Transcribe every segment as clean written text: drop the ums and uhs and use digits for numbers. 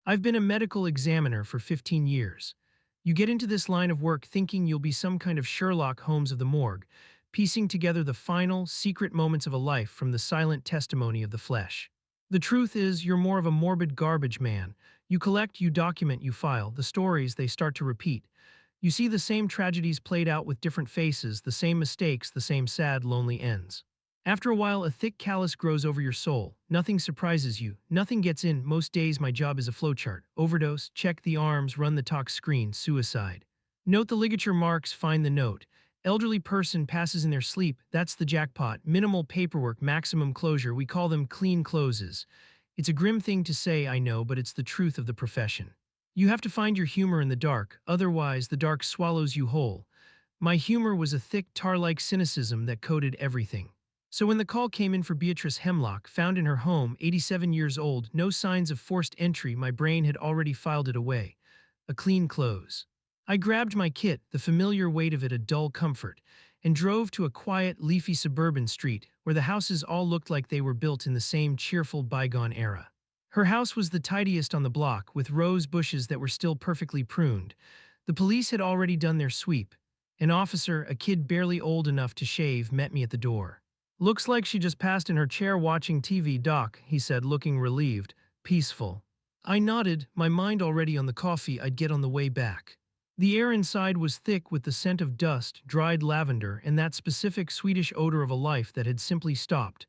I've been a medical examiner for 15 years. You get into this line of work thinking you'll be some kind of Sherlock Holmes of the morgue, piecing together the final, secret moments of a life from the silent testimony of the flesh. The truth is, you're more of a morbid garbage man. You collect, you document, you file. The stories, they start to repeat. You see the same tragedies played out with different faces, the same mistakes, the same sad, lonely ends. After a while, a thick callus grows over your soul. Nothing surprises you. Nothing gets in. Most days, my job is a flowchart. Overdose, check the arms, run the tox screen, suicide. Note the ligature marks, find the note. Elderly person passes in their sleep, that's the jackpot. Minimal paperwork, maximum closure. We call them clean closes. It's a grim thing to say, I know, but it's the truth of the profession. You have to find your humor in the dark, otherwise the dark swallows you whole. My humor was a thick tar-like cynicism that coated everything. So when the call came in for Beatrice Hemlock, found in her home, 87 years old, no signs of forced entry, my brain had already filed it away. A clean close. I grabbed my kit, the familiar weight of it a dull comfort, and drove to a quiet, leafy suburban street where the houses all looked like they were built in the same cheerful bygone era. Her house was the tidiest on the block, with rose bushes that were still perfectly pruned. The police had already done their sweep. An officer, a kid barely old enough to shave, met me at the door. "Looks like she just passed in her chair watching TV, Doc," he said, looking relieved, peaceful. I nodded, my mind already on the coffee I'd get on the way back. The air inside was thick with the scent of dust, dried lavender, and that specific Swedish odor of a life that had simply stopped.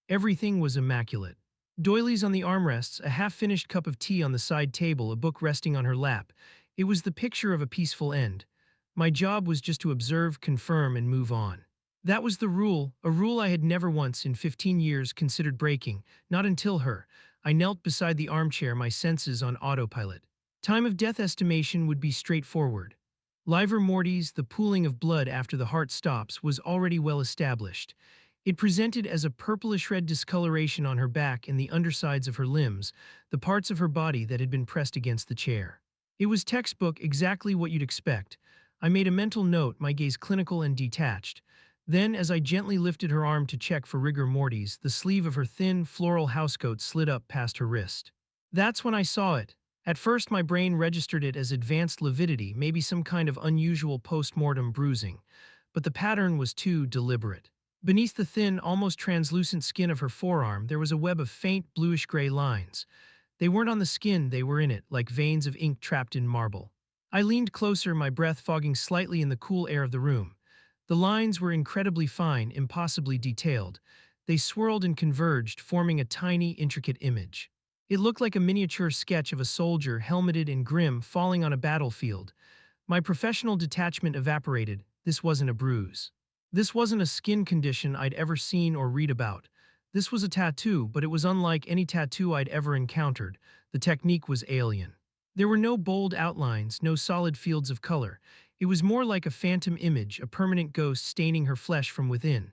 Everything was immaculate. Doilies on the armrests, a half-finished cup of tea on the side table, a book resting on her lap. It was the picture of a peaceful end. My job was just to observe, confirm, and move on. That was the rule, a rule I had never once in 15 years considered breaking, not until her. I knelt beside the armchair, my senses on autopilot. Time of death estimation would be straightforward. Livor mortis, the pooling of blood after the heart stops, was already well established. It presented as a purplish-red discoloration on her back and the undersides of her limbs, the parts of her body that had been pressed against the chair. It was textbook, exactly what you'd expect. I made a mental note, my gaze clinical and detached. Then, as I gently lifted her arm to check for rigor mortis, the sleeve of her thin, floral housecoat slid up past her wrist. That's when I saw it. At first, my brain registered it as advanced lividity, maybe some kind of unusual post-mortem bruising. But the pattern was too deliberate. Beneath the thin, almost translucent skin of her forearm, there was a web of faint, bluish-gray lines. They weren't on the skin, they were in it, like veins of ink trapped in marble. I leaned closer, my breath fogging slightly in the cool air of the room. The lines were incredibly fine, impossibly detailed. They swirled and converged, forming a tiny, intricate image. It looked like a miniature sketch of a soldier, helmeted and grim, falling on a battlefield. My professional detachment evaporated. This wasn't a bruise. This wasn't a skin condition I'd ever seen or read about. This was a tattoo, but it was unlike any tattoo I'd ever encountered. The technique was alien. There were no bold outlines, no solid fields of color. It was more like a phantom image, a permanent ghost staining her flesh from within.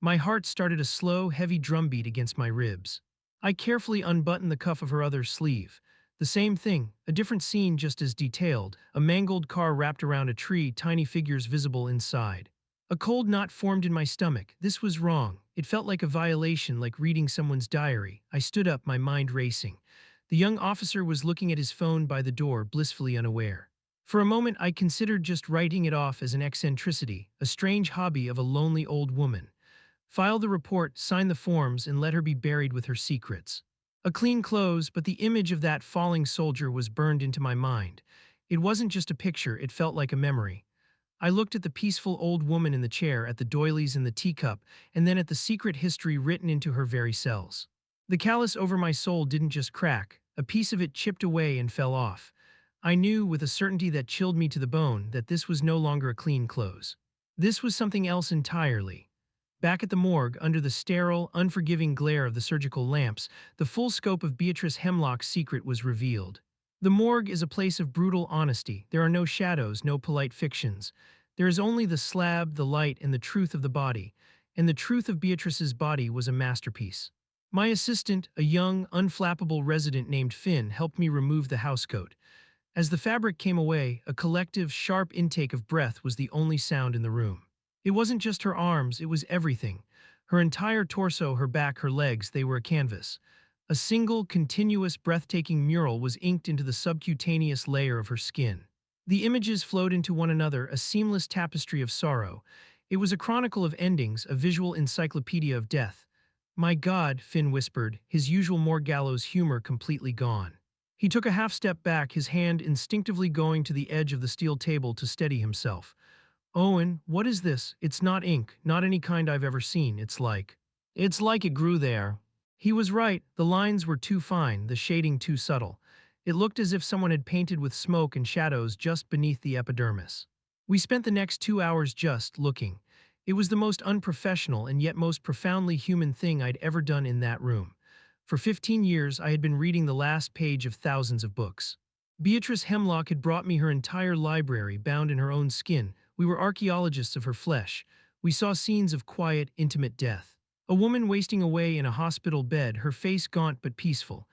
My heart started a slow, heavy drumbeat against my ribs. I carefully unbuttoned the cuff of her other sleeve. The same thing, a different scene just as detailed, a mangled car wrapped around a tree, tiny figures visible inside. A cold knot formed in my stomach. This was wrong. It felt like a violation, like reading someone's diary. I stood up, my mind racing. The young officer was looking at his phone by the door, blissfully unaware. For a moment, I considered just writing it off as an eccentricity, a strange hobby of a lonely old woman. File the report, sign the forms, and let her be buried with her secrets. A clean close, but the image of that falling soldier was burned into my mind. It wasn't just a picture, it felt like a memory. I looked at the peaceful old woman in the chair, at the doilies in the teacup, and then at the secret history written into her very cells. The callus over my soul didn't just crack, a piece of it chipped away and fell off. I knew, with a certainty that chilled me to the bone, that this was no longer a clean close. This was something else entirely. Back at the morgue, under the sterile, unforgiving glare of the surgical lamps, the full scope of Beatrice Hemlock's secret was revealed. The morgue is a place of brutal honesty. There are no shadows, no polite fictions. There is only the slab, the light, and the truth of the body. And the truth of Beatrice's body was a masterpiece. My assistant, a young, unflappable resident named Finn, helped me remove the housecoat. As the fabric came away, a collective, sharp intake of breath was the only sound in the room. It wasn't just her arms, it was everything. Her entire torso, her back, her legs, they were a canvas. A single, continuous, breathtaking mural was inked into the subcutaneous layer of her skin. The images flowed into one another, a seamless tapestry of sorrow. It was a chronicle of endings, a visual encyclopedia of death. My God, Finn whispered, his usual more gallows humor completely gone. He took a half step back, his hand instinctively going to the edge of the steel table to steady himself. Owen, what is this? It's not ink, not any kind I've ever seen. It's like it grew there. He was right, the lines were too fine, the shading too subtle. It looked as if someone had painted with smoke and shadows just beneath the epidermis. We spent the next 2 hours just looking. It was the most unprofessional and yet most profoundly human thing I'd ever done in that room. For 15 years, I had been reading the last page of thousands of books. Beatrice Hemlock had brought me her entire library, bound in her own skin. We were archaeologists of her flesh. We saw scenes of quiet, intimate death. A woman wasting away in a hospital bed, her face gaunt but peaceful.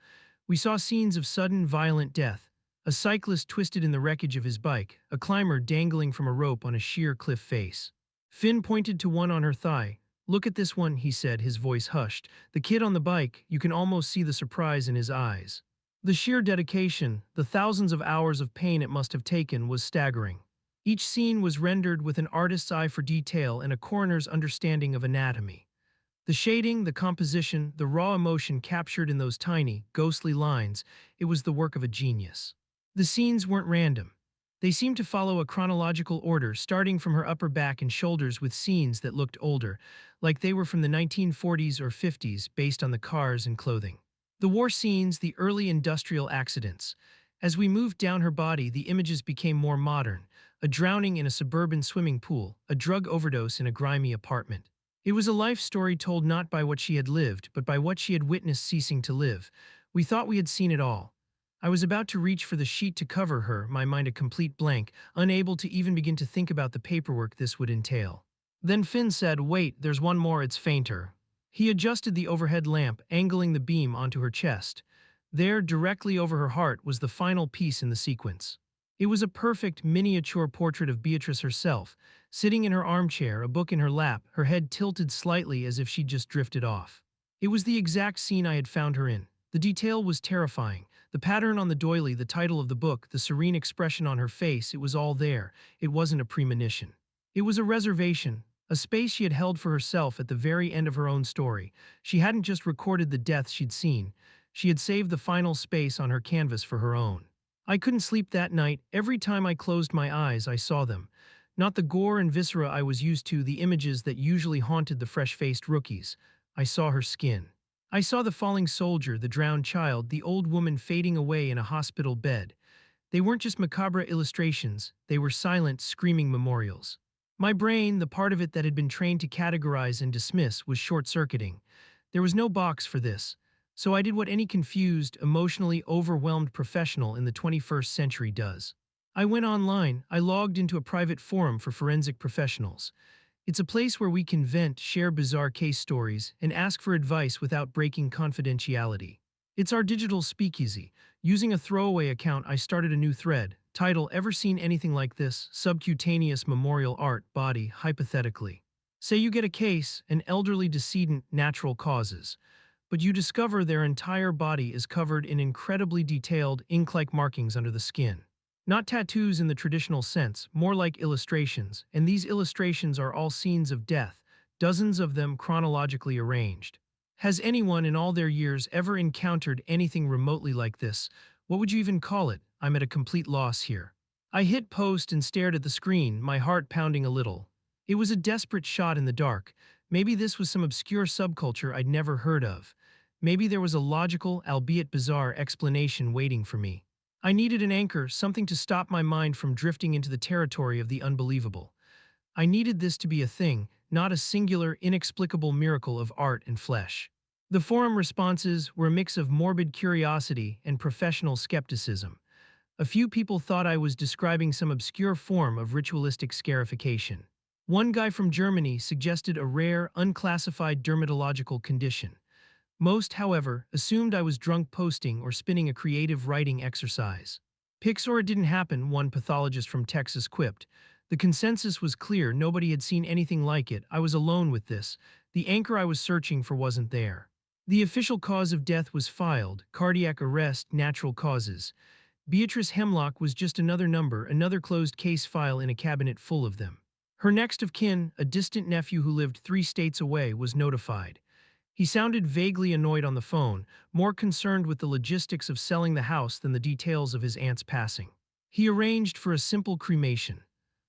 We saw scenes of sudden, violent death. A cyclist twisted in the wreckage of his bike, a climber dangling from a rope on a sheer cliff face. Finn pointed to one on her thigh. Look at this one, he said, his voice hushed. The kid on the bike, you can almost see the surprise in his eyes. The sheer dedication, the thousands of hours of pain it must have taken, was staggering. Each scene was rendered with an artist's eye for detail and a coroner's understanding of anatomy. The shading, the composition, the raw emotion captured in those tiny, ghostly lines, it was the work of a genius. The scenes weren't random. They seemed to follow a chronological order, starting from her upper back and shoulders with scenes that looked older, like they were from the 1940s or 50s based on the cars and clothing. The war scenes, the early industrial accidents. As we moved down her body, the images became more modern. A drowning in a suburban swimming pool, a drug overdose in a grimy apartment. It was a life story told not by what she had lived, but by what she had witnessed ceasing to live. We thought we had seen it all. I was about to reach for the sheet to cover her, my mind a complete blank, unable to even begin to think about the paperwork this would entail. Then Finn said, "Wait, there's one more, it's fainter." He adjusted the overhead lamp, angling the beam onto her chest. There, directly over her heart, was the final piece in the sequence. It was a perfect, miniature portrait of Beatrice herself, sitting in her armchair, a book in her lap, her head tilted slightly as if she'd just drifted off. It was the exact scene I had found her in. The detail was terrifying. The pattern on the doily, the title of the book, the serene expression on her face, it was all there. It wasn't a premonition. It was a reservation, a space she had held for herself at the very end of her own story. She hadn't just recorded the deaths she'd seen. She had saved the final space on her canvas for her own. I couldn't sleep that night. Every time I closed my eyes, I saw them. Not the gore and viscera I was used to, the images that usually haunted the fresh-faced rookies. I saw her skin. I saw the falling soldier, the drowned child, the old woman fading away in a hospital bed. They weren't just macabre illustrations, they were silent, screaming memorials. My brain, the part of it that had been trained to categorize and dismiss, was short-circuiting. There was no box for this. So I did what any confused, emotionally overwhelmed professional in the 21st century does. I went online, I logged into a private forum for forensic professionals. It's a place where we can vent, share bizarre case stories, and ask for advice without breaking confidentiality. It's our digital speakeasy. Using a throwaway account, I started a new thread. Title, Ever Seen Anything Like This? Subcutaneous Memorial Art, Body, Hypothetically. Say you get a case, an elderly decedent, natural causes. But you discover their entire body is covered in incredibly detailed, ink-like markings under the skin. Not tattoos in the traditional sense, more like illustrations, and these illustrations are all scenes of death, dozens of them chronologically arranged. Has anyone in all their years ever encountered anything remotely like this? What would you even call it? I'm at a complete loss here. I hit post and stared at the screen, my heart pounding a little. It was a desperate shot in the dark. Maybe this was some obscure subculture I'd never heard of. Maybe there was a logical, albeit bizarre, explanation waiting for me. I needed an anchor, something to stop my mind from drifting into the territory of the unbelievable. I needed this to be a thing, not a singular, inexplicable miracle of art and flesh. The forum responses were a mix of morbid curiosity and professional skepticism. A few people thought I was describing some obscure form of ritualistic scarification. One guy from Germany suggested a rare, unclassified dermatological condition. Most, however, assumed I was drunk posting or spinning a creative writing exercise. Pixar, it didn't happen, one pathologist from Texas quipped. The consensus was clear, nobody had seen anything like it, I was alone with this. The anchor I was searching for wasn't there. The official cause of death was filed: cardiac arrest, natural causes. Beatrice Hemlock was just another number, another closed case file in a cabinet full of them. Her next of kin, a distant nephew who lived 3 states away, was notified. He sounded vaguely annoyed on the phone, more concerned with the logistics of selling the house than the details of his aunt's passing. He arranged for a simple cremation.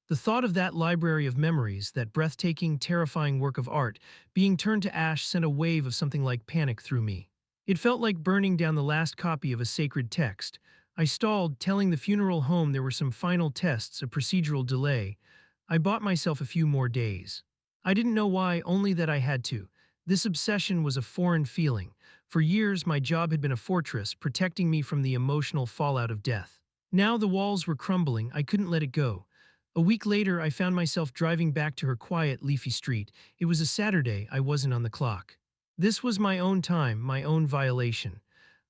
The thought of that library of memories, that breathtaking, terrifying work of art, being turned to ash sent a wave of something like panic through me. It felt like burning down the last copy of a sacred text. I stalled, telling the funeral home there were some final tests, a procedural delay. I bought myself a few more days. I didn't know why, only that I had to. This obsession was a foreign feeling. For years, my job had been a fortress, protecting me from the emotional fallout of death. Now the walls were crumbling, I couldn't let it go. A week later, I found myself driving back to her quiet, leafy street. It was a Saturday, I wasn't on the clock. This was my own time, my own violation.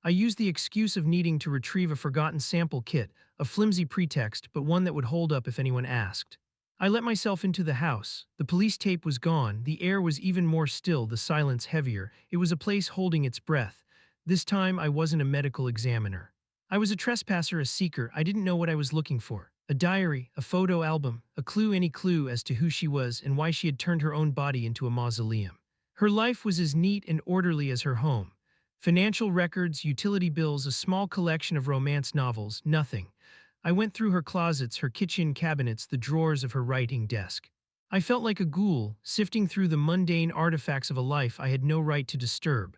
I used the excuse of needing to retrieve a forgotten sample kit, a flimsy pretext, but one that would hold up if anyone asked. I let myself into the house. The police tape was gone, the air was even more still, the silence heavier. It was a place holding its breath. This time, I wasn't a medical examiner. I was a trespasser, a seeker. I didn't know what I was looking for. A diary, a photo album, a clue, any clue as to who she was and why she had turned her own body into a mausoleum. Her life was as neat and orderly as her home. Financial records, utility bills, a small collection of romance novels, nothing. I went through her closets, her kitchen cabinets, the drawers of her writing desk. I felt like a ghoul, sifting through the mundane artifacts of a life I had no right to disturb.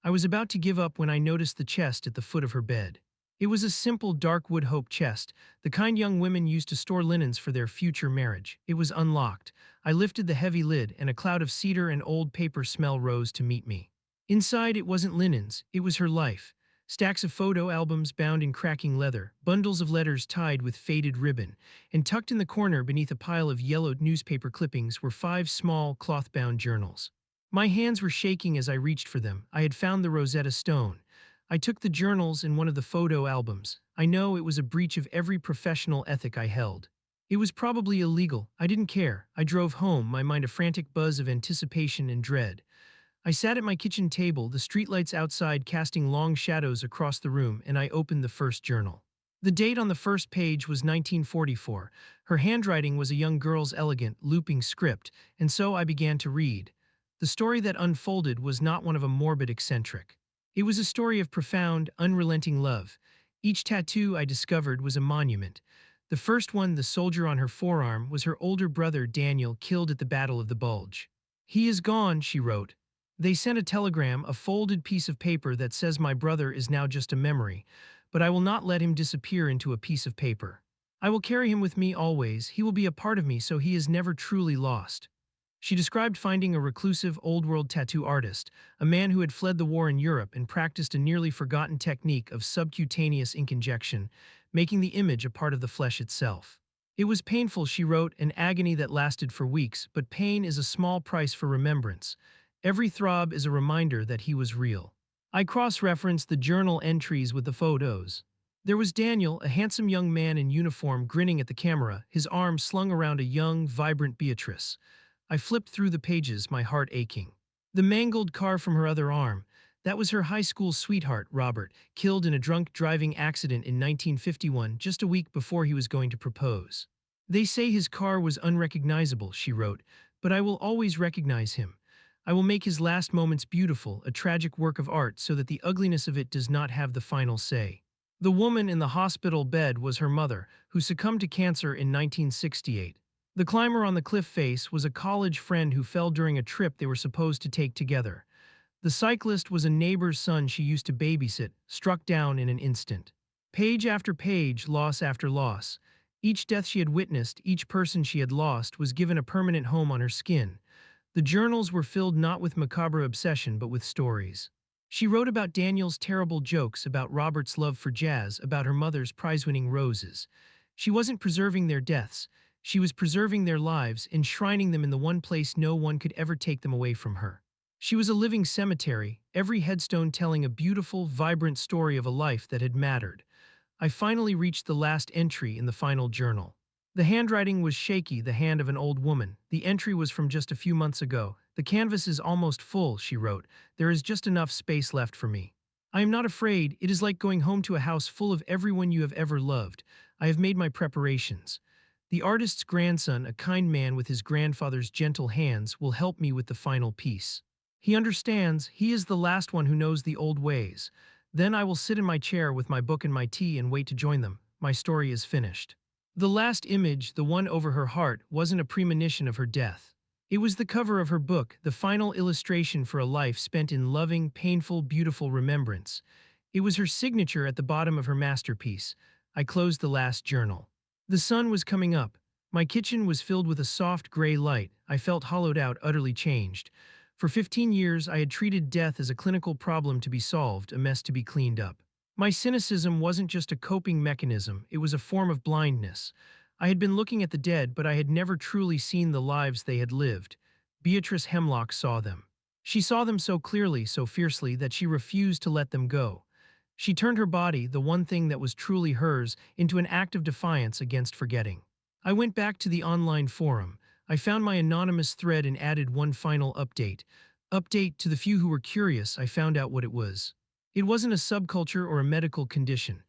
I was about to give up when I noticed the chest at the foot of her bed. It was a simple dark wood hope chest, the kind young women used to store linens for their future marriage. It was unlocked. I lifted the heavy lid, and a cloud of cedar and old paper smell rose to meet me. Inside, it wasn't linens, it was her life. Stacks of photo albums bound in cracking leather, bundles of letters tied with faded ribbon, and tucked in the corner beneath a pile of yellowed newspaper clippings were 5 small, cloth-bound journals. My hands were shaking as I reached for them. I had found the Rosetta Stone. I took the journals and one of the photo albums. I know it was a breach of every professional ethic I held. It was probably illegal. I didn't care. I drove home, my mind a frantic buzz of anticipation and dread. I sat at my kitchen table, the streetlights outside casting long shadows across the room, and I opened the first journal. The date on the first page was 1944. Her handwriting was a young girl's elegant, looping script, and so I began to read. The story that unfolded was not one of a morbid eccentric. It was a story of profound, unrelenting love. Each tattoo I discovered was a monument. The first one, the soldier on her forearm, was her older brother Daniel, killed at the Battle of the Bulge. "He is gone," she wrote. "They sent a telegram, a folded piece of paper that says my brother is now just a memory, but I will not let him disappear into a piece of paper. I will carry him with me always. He will be a part of me, so he is never truly lost." She described finding a reclusive, old-world tattoo artist, a man who had fled the war in Europe and practiced a nearly forgotten technique of subcutaneous ink injection, making the image a part of the flesh itself. "It was painful," she wrote, "an agony that lasted for weeks, but pain is a small price for remembrance. Every throb is a reminder that he was real." I cross-referenced the journal entries with the photos. There was Daniel, a handsome young man in uniform, grinning at the camera, his arm slung around a young, vibrant Beatrice. I flipped through the pages, my heart aching. The mangled car from her other arm. That was her high school sweetheart, Robert, killed in a drunk driving accident in 1951, just a week before he was going to propose. "They say his car was unrecognizable," she wrote, "but I will always recognize him. I will make his last moments beautiful, a tragic work of art, so that the ugliness of it does not have the final say." The woman in the hospital bed was her mother, who succumbed to cancer in 1968. The climber on the cliff face was a college friend who fell during a trip they were supposed to take together. The cyclist was a neighbor's son she used to babysit, struck down in an instant. Page after page, loss after loss. Each death she had witnessed, each person she had lost, was given a permanent home on her skin. The journals were filled not with macabre obsession but with stories. She wrote about Daniel's terrible jokes, about Robert's love for jazz, about her mother's prize-winning roses. She wasn't preserving their deaths. She was preserving their lives, enshrining them in the one place no one could ever take them away from her. She was a living cemetery, every headstone telling a beautiful, vibrant story of a life that had mattered. I finally reached the last entry in the final journal. The handwriting was shaky, the hand of an old woman. The entry was from just a few months ago. "The canvas is almost full," she wrote. "There is just enough space left for me. I am not afraid. It is like going home to a house full of everyone you have ever loved. I have made my preparations. The artist's grandson, a kind man with his grandfather's gentle hands, will help me with the final piece. He understands. He is the last one who knows the old ways. Then I will sit in my chair with my book and my tea and wait to join them. My story is finished." The last image, the one over her heart, wasn't a premonition of her death. It was the cover of her book, the final illustration for a life spent in loving, painful, beautiful remembrance. It was her signature at the bottom of her masterpiece. I closed the last journal. The sun was coming up. My kitchen was filled with a soft gray light. I felt hollowed out, utterly changed. For 15 years, I had treated death as a clinical problem to be solved, a mess to be cleaned up. My cynicism wasn't just a coping mechanism, it was a form of blindness. I had been looking at the dead, but I had never truly seen the lives they had lived. Beatrice Hemlock saw them. She saw them so clearly, so fiercely, that she refused to let them go. She turned her body, the one thing that was truly hers, into an act of defiance against forgetting. I went back to the online forum. I found my anonymous thread and added one final update. Update to the few who were curious, I found out what it was. It wasn't a subculture or a medical condition.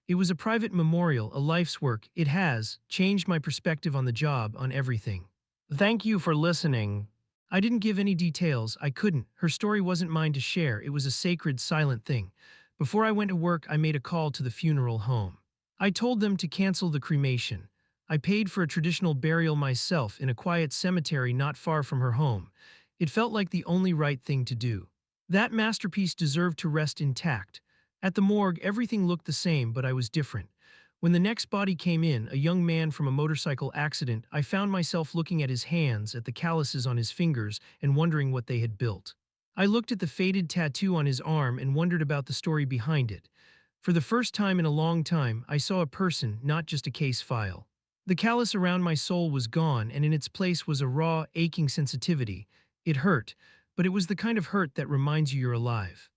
It was a private memorial, a life's work. It has changed my perspective on the job, on everything. Thank you for listening. I didn't give any details. I couldn't. Her story wasn't mine to share. It was a sacred, silent thing. Before I went to work, I made a call to the funeral home. I told them to cancel the cremation. I paid for a traditional burial myself in a quiet cemetery not far from her home. It felt like the only right thing to do. That masterpiece deserved to rest intact. At the morgue, everything looked the same, but I was different. When the next body came in, a young man from a motorcycle accident, I found myself looking at his hands, at the calluses on his fingers, and wondering what they had built. I looked at the faded tattoo on his arm and wondered about the story behind it. For the first time in a long time, I saw a person, not just a case file. The callus around my soul was gone, and in its place was a raw, aching sensitivity. It hurt, but it was the kind of hurt that reminds you you're alive.